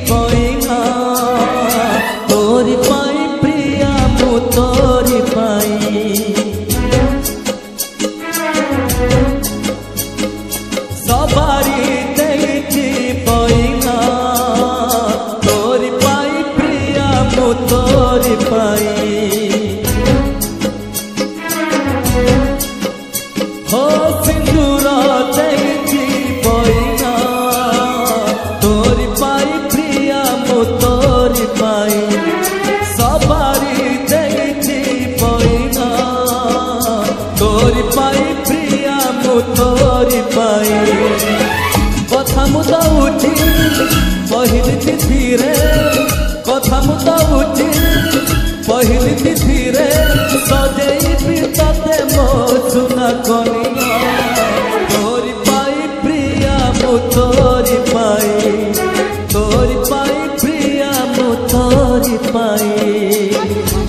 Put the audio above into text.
पईना तोरी पाई प्रिया मु तोरी पाई सबारी देइछि पईना तोरी पाई प्रिया मु तोरी पाई हो सिंदूर देइछि पईना तोरी पाई प्रिया मु तोरी पाई सबारी देइछि पईना तोरी पाई प्रिया मु तोरी पाई कथा मुदा उठी पहिली तिथिरे कथा मुदा उठी पहिली तिथिरे सजेई तते मो सुना कनिया तोरी पाई प्रिया मु तोरी पाई तोरी पाई प्रिया मु तोरी पाई।